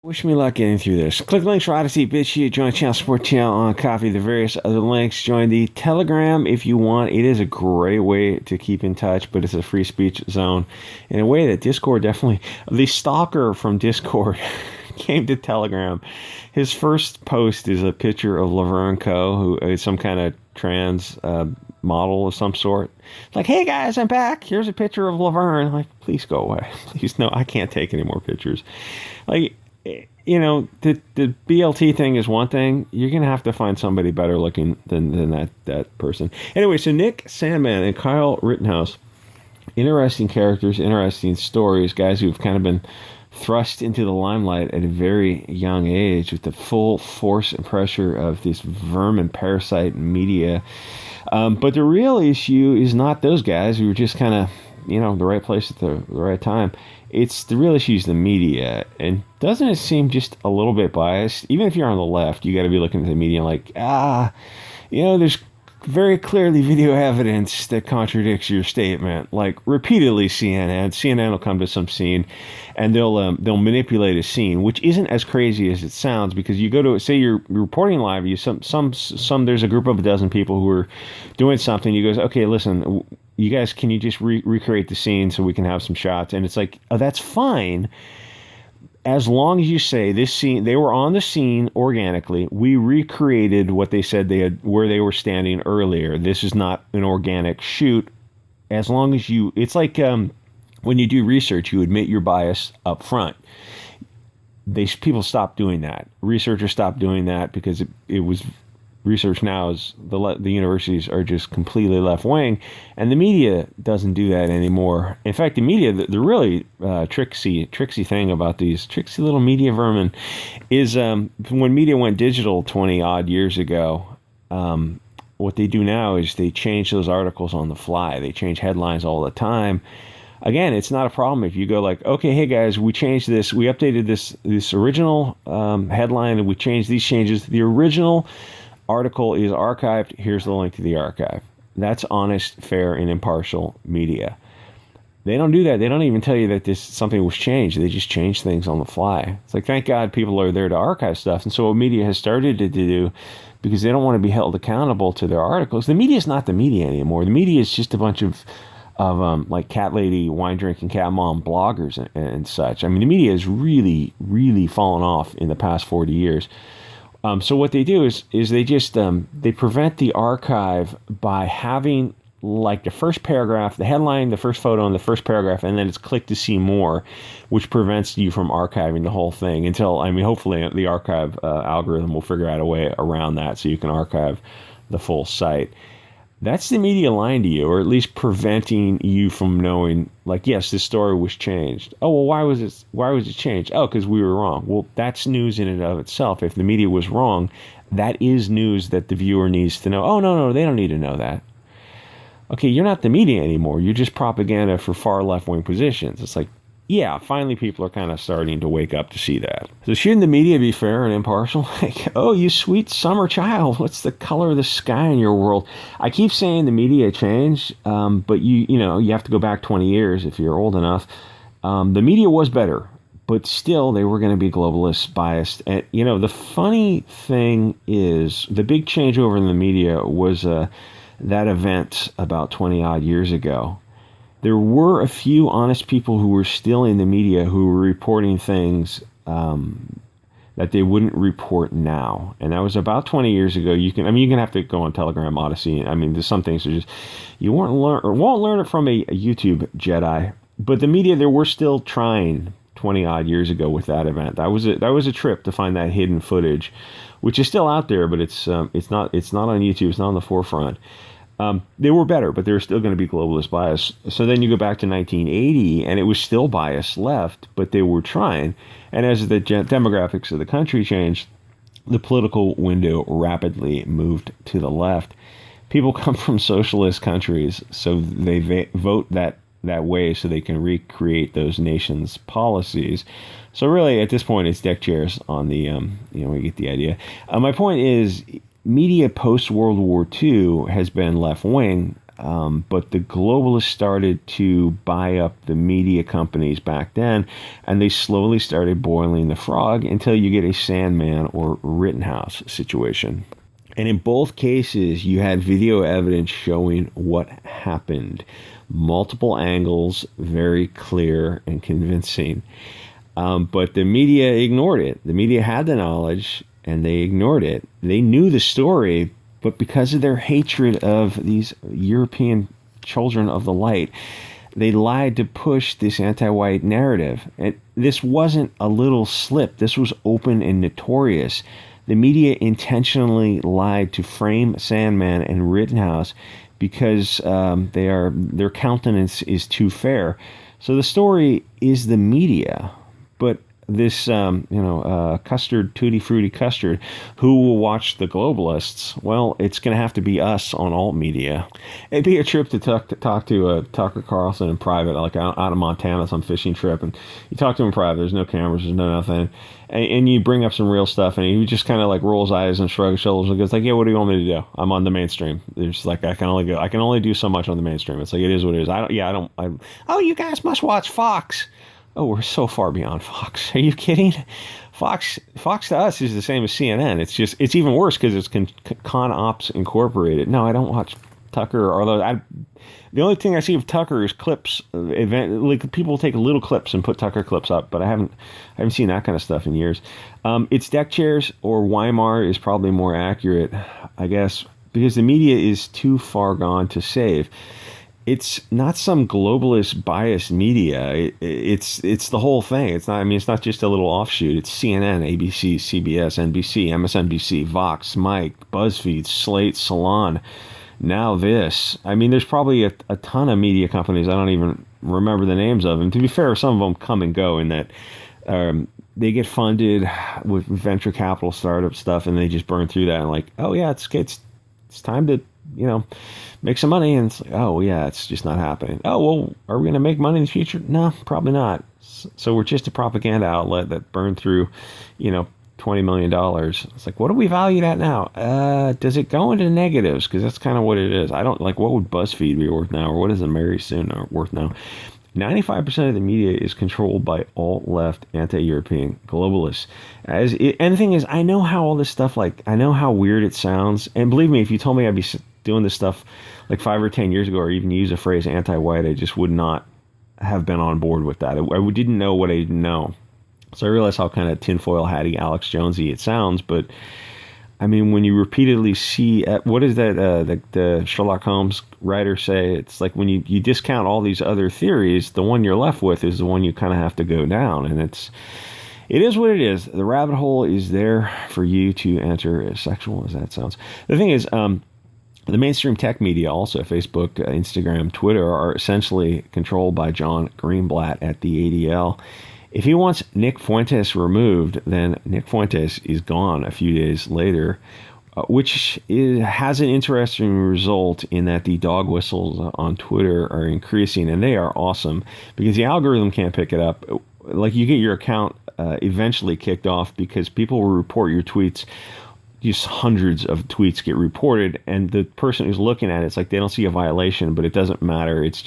Wish me luck getting through this. Click links for Odyssey, Bit Chute, join channel, support channel on Coffee, the various other links. Join the Telegram if you want. It is a great way to keep in touch, but it's a free speech zone in a way that Discord definitely. The stalker from Discord came to Telegram. His first post is a picture of Laverne Coe, who is some kind of trans model of some sort. Like, hey guys, I'm back. Here's a picture of Laverne. I'm like, please go away. Please, no, I can't take any more pictures. Like, you know, the BLT thing is one thing. You're going to have to find somebody better looking than that person. Anyway, so Nick Sandman and Kyle Rittenhouse, interesting characters, interesting stories, guys who've kind of been thrust into the limelight at a very young age with the full force and pressure of this vermin parasite media. But the real issue is not those guys who were just kind of, the right place at the right time. It's the real issue is the media. And doesn't it seem just a little bit biased? Even if you're on the left, you got to be looking at the media like, there's very clearly video evidence that contradicts your statement. Like repeatedly CNN will come to some scene and they'll manipulate a scene, which isn't as crazy as it sounds, because you go to, say you're reporting live, there's a group of a dozen people who are doing something. You go, okay, listen, you guys, can you just recreate the scene so we can have some shots? And it's like, oh, that's fine. As long as you say this scene, they were on the scene organically. We recreated what they said where they were standing earlier. This is not an organic shoot. As long as it's like when you do research, you admit your bias up front. People stopped doing that. Researchers stopped doing that because it was research now is the universities are just completely left wing, and the media doesn't do that anymore. In fact, the media, the really tricksy thing about these tricksy little media vermin is when media went digital 20 odd years ago, what they do now is they change those articles on the fly. They change headlines all the time. Again, it's not a problem if you go like, okay, hey guys, we changed this, we updated this original headline, and we changed these changes. The original article is archived. Here's the link to the archive. That's honest, fair, and impartial media. They don't do that. They don't even tell you that something was changed. They just change things on the fly. It's like, thank God people are there to archive stuff. And so what media has started to do, because they don't want to be held accountable to their articles, the media is not the media anymore. The media is just a bunch of like cat lady, wine drinking cat mom bloggers and such. I mean, the media has really, really fallen off in the past 40 years. So what they do is they just they prevent the archive by having like the first paragraph, the headline, the first photo, and the first paragraph, and then it's click to see more, which prevents you from archiving the whole thing until, hopefully the archive algorithm will figure out a way around that so you can archive the full site. That's the media lying to you, or at least preventing you from knowing, like, yes, this story was changed. Oh, well, why was it changed? Oh, because we were wrong. Well, that's news in and of itself. If the media was wrong, that is news that the viewer needs to know. Oh, no, they don't need to know that. Okay, you're not the media anymore. You're just propaganda for far left-wing positions. It's like, yeah, finally people are kind of starting to wake up to see that. So shouldn't the media be fair and impartial? Like, oh, you sweet summer child, what's the color of the sky in your world? I keep saying the media changed, but you have to go back 20 years if you're old enough. The media was better, but still they were going to be globalist biased. And, the funny thing is the big changeover in the media was that event about 20 odd years ago. There were a few honest people who were still in the media who were reporting things that they wouldn't report now. And that was about 20 years ago. You can have to go on Telegram, Odyssey. There's some things that just, you won't learn it from a YouTube Jedi. But the media, they were still trying 20 odd years ago with that event. That was a trip to find that hidden footage, which is still out there, but it's not on YouTube. It's not on the forefront. They were better, but they were still going to be globalist bias. So then you go back to 1980, and it was still biased left, but they were trying. And as the demographics of the country changed, the political window rapidly moved to the left. People come from socialist countries, so they vote that way so they can recreate those nations' policies. So really, at this point, it's deck chairs on the, we get the idea. My point is, media post-World War II has been left-wing. But the globalists started to buy up the media companies back then, and they slowly started boiling the frog until you get a Sandman or Rittenhouse situation. And in both cases, you had video evidence showing what happened. Multiple angles, very clear and convincing. But the media ignored it. The media had the knowledge, and they ignored it. They knew the story, but because of their hatred of these European children of the light, they lied to push this anti-white narrative. And this wasn't a little slip. This was open and notorious. The media intentionally lied to frame Sandman and Rittenhouse because their countenance is too fair. So the story is the media, but this custard, tutti frutti custard, who will watch the globalists? Well, it's going to have to be us on alt media. It'd be a trip to talk to Tucker Carlson in private, like out of Montana, some fishing trip, and you talk to him in private. There's no cameras, there's no nothing, and you bring up some real stuff, and he just kind of like rolls eyes and shrugs his shoulders and goes like, "Yeah, what do you want me to do? I'm on the mainstream." There's like I can only do so much on the mainstream. It's like it is what it is. Oh, you guys must watch Fox. Oh, we're so far beyond Fox. Are you kidding? Fox to us is the same as CNN. It's even worse because it's Con Ops Incorporated. No, I don't watch Tucker. Although the only thing I see of Tucker is clips. Like people take little clips and put Tucker clips up, but I haven't seen that kind of stuff in years. It's deck chairs or Weimar is probably more accurate, I guess, because the media is too far gone to save. It's not some globalist biased media. It's the whole thing. It's not just a little offshoot. It's CNN, ABC, CBS, NBC, MSNBC, Vox, Mike, BuzzFeed, Slate, Salon. Now this. There's probably a ton of media companies. I don't even remember the names of them. To be fair, some of them come and go in that they get funded with venture capital startup stuff, and they just burn through that and like, oh yeah, it's time to make some money, and it's like, oh yeah, it's just not happening. Oh well, are we going to make money in the future? No, probably not. So we're just a propaganda outlet that burned through, $20 million. It's like, what are we valued at now? Does it go into negatives? Because that's kind of what it is. I don't like, what would BuzzFeed be worth now, or what is the Mary Soon worth now? 95% of the media is controlled by alt-left, anti-European globalists. And the thing is, I know how all this stuff, I know how weird it sounds. And believe me, if you told me I'd be doing this stuff like 5 or 10 years ago, or even use a phrase anti-white, I just would not have been on board with that. I didn't know what I didn't know. So I realized how kind of tinfoil hatty, Alex Jonesy it sounds. But when you repeatedly see, what is that, the Sherlock Holmes writer say? It's like when you discount all these other theories, the one you're left with is the one you kind of have to go down. And it is what it is. The rabbit hole is there for you to enter, as sexual as that sounds. The thing is, the mainstream tech media, also Facebook, Instagram, Twitter, are essentially controlled by John Greenblatt at the ADL. If he wants Nick Fuentes removed, then Nick Fuentes is gone a few days later, which has an interesting result in that the dog whistles on Twitter are increasing, and they are awesome because the algorithm can't pick it up. Like, you get your account eventually kicked off because people will report your tweets. Just hundreds of tweets get reported, and the person who's looking at it's like they don't see a violation, but it doesn't matter. It's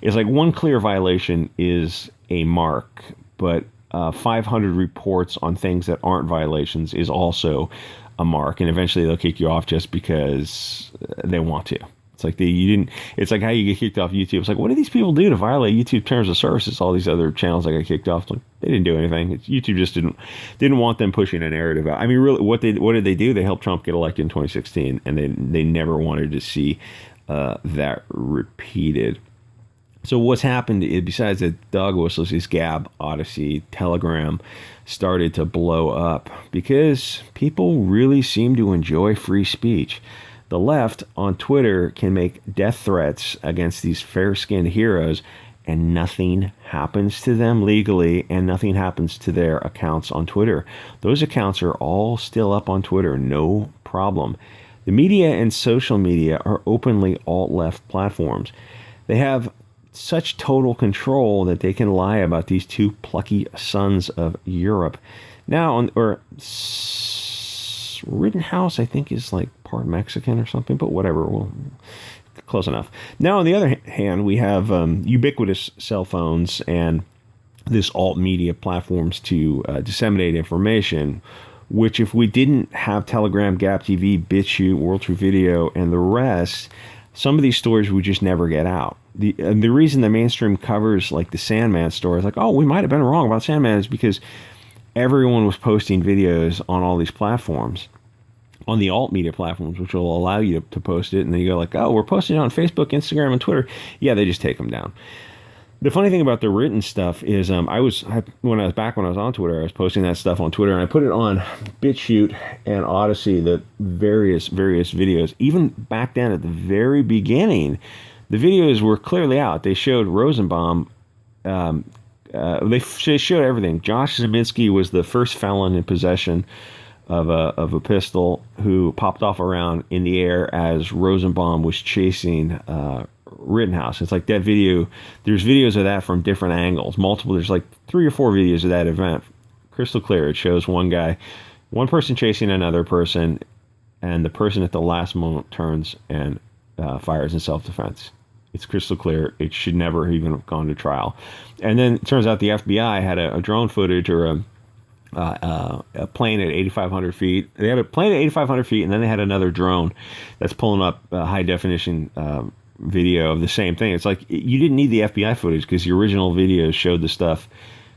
like one clear violation is a mark, but 500 reports on things that aren't violations is also a mark, and eventually they'll kick you off just because they want to. It's like it's like how you get kicked off YouTube. It's like, what do these people do to violate YouTube terms of services? All these other channels that got kicked off, like, they didn't do anything. YouTube just didn't want them pushing a narrative out. Really, what did they do? They helped Trump get elected in 2016, and they never wanted to see that repeated. So what's happened is, besides the dog whistles, is Gab, Odyssey, Telegram started to blow up because people really seem to enjoy free speech. The left on Twitter can make death threats against these fair-skinned heroes, and nothing happens to them legally, and nothing happens to their accounts on Twitter. Those accounts are all still up on Twitter, no problem. The media and social media are openly alt-left platforms. They have such total control that they can lie about these two plucky sons of Europe. Now, Rittenhouse, I think, is like part Mexican or something, but whatever. Well, close enough. Now, on the other hand, we have ubiquitous cell phones and this alt media platforms to disseminate information, which if we didn't have Telegram, Gap TV, Bit Chute, World True Video, and the rest, some of these stories would just never get out. The reason the mainstream covers like the Sandman stories, like, oh, we might have been wrong about Sandman, is because everyone was posting videos on all these platforms, on the alt media platforms, which will allow you to post it. And then you go like, oh, we're posting it on Facebook, Instagram, and Twitter. Yeah, they just take them down. The funny thing about the written stuff is when I was on Twitter, I was posting that stuff on Twitter, and I put it on Bit Chute and Odyssey, the various videos. Even back then at the very beginning, the videos were clearly out. They showed Rosenbaum. They showed everything. Josh Zeminski was the first felon in possession of a pistol who popped off around in the air as Rosenbaum was chasing Rittenhouse. It's like that video. There's videos of that from different angles, multiple. There's like 3 or 4 videos of that event, crystal clear. It shows one person chasing another person, and the person at the last moment turns and fires in self-defense. It's crystal clear. It should never even have gone to trial. And then it turns out the FBI had a drone footage or a plane at 8,500 feet. They had a plane at 8,500 feet, and then they had another drone that's pulling up high definition video of the same thing. It's like you didn't need the FBI footage because the original videos showed the stuff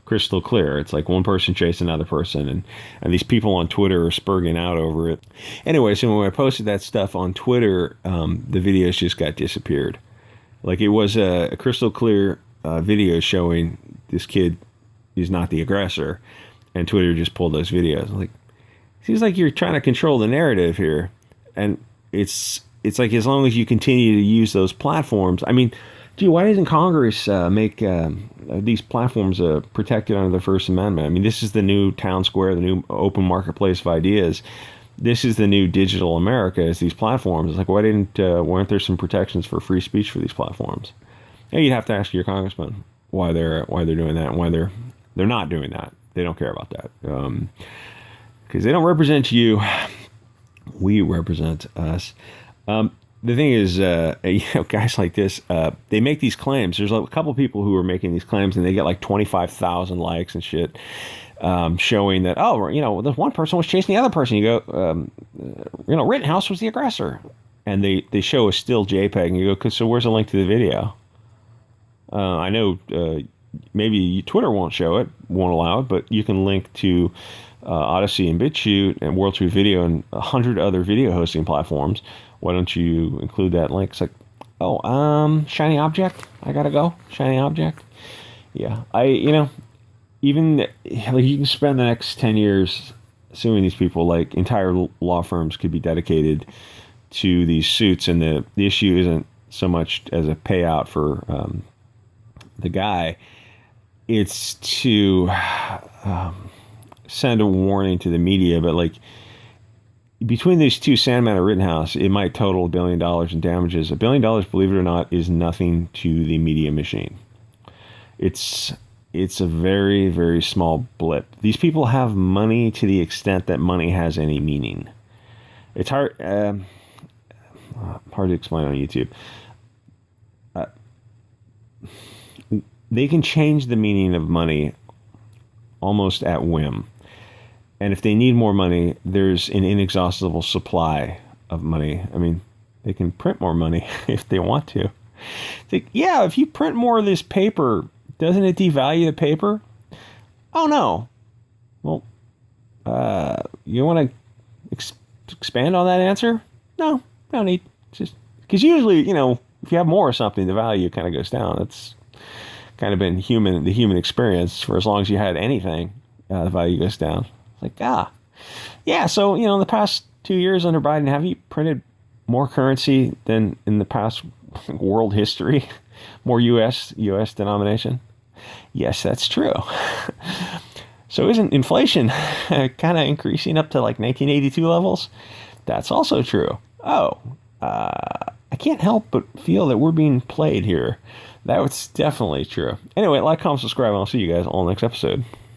crystal clear. It's like one person chasing another person, and these people on Twitter are spurging out over it. Anyway, so when I posted that stuff on Twitter, the videos just got disappeared. Like it was a crystal clear video showing this kid is not the aggressor, and Twitter just pulled those videos. I'm like, seems like you're trying to control the narrative here, and it's like as long as you continue to use those platforms. I mean, gee, why doesn't Congress make these platforms protected under the First Amendment? I mean, this is the new town square, the new open marketplace of ideas. This is the new digital America, is these platforms. It's like, weren't there some protections for free speech for these platforms? Yeah, you'd have to ask your congressman why they're doing that and why they're not doing that. They don't care about that because they don't represent you. We represent us. The thing is, guys like this, they make these claims. There's a couple people who are making these claims, and they get like 25,000 likes and shit, showing that, this one person was chasing the other person. You go, Rittenhouse was the aggressor, and they show a still JPEG, and you go, so where's the link to the video? I know maybe Twitter won't allow it, but you can link to Odyssey and Bit Chute and World True Video and 100 other video hosting platforms. Why don't you include that link? It's like, shiny object. I gotta go. Shiny object. Yeah, even like you can spend the next 10 years suing these people. Like entire law firms could be dedicated to these suits, and the issue isn't so much as a payout for the guy. It's to send a warning to the media, but like between these two, Sandman and Rittenhouse, it might total $1 billion in damages. $1 billion, believe it or not, is nothing to the media machine. It's a very, very small blip. These people have money to the extent that money has any meaning. It's hard to explain on YouTube. They can change the meaning of money almost at whim. And if they need more money, there's an inexhaustible supply of money. I mean, they can print more money if they want to. If you print more of this paper, doesn't it devalue the paper? Oh, no. Well, you want to expand on that answer? No need. Just because usually, if you have more of something, the value kind of goes down. It's kind of been the human experience for as long as you had anything, the value goes down. Like, so, in the past 2 years under Biden, have you printed more currency than in the past world history? More U.S. denomination? Yes, that's true. So isn't inflation kind of increasing up to like 1982 levels? That's also true. I can't help but feel that we're being played here. That was definitely true. Anyway, like, comment, subscribe, and I'll see you guys all next episode.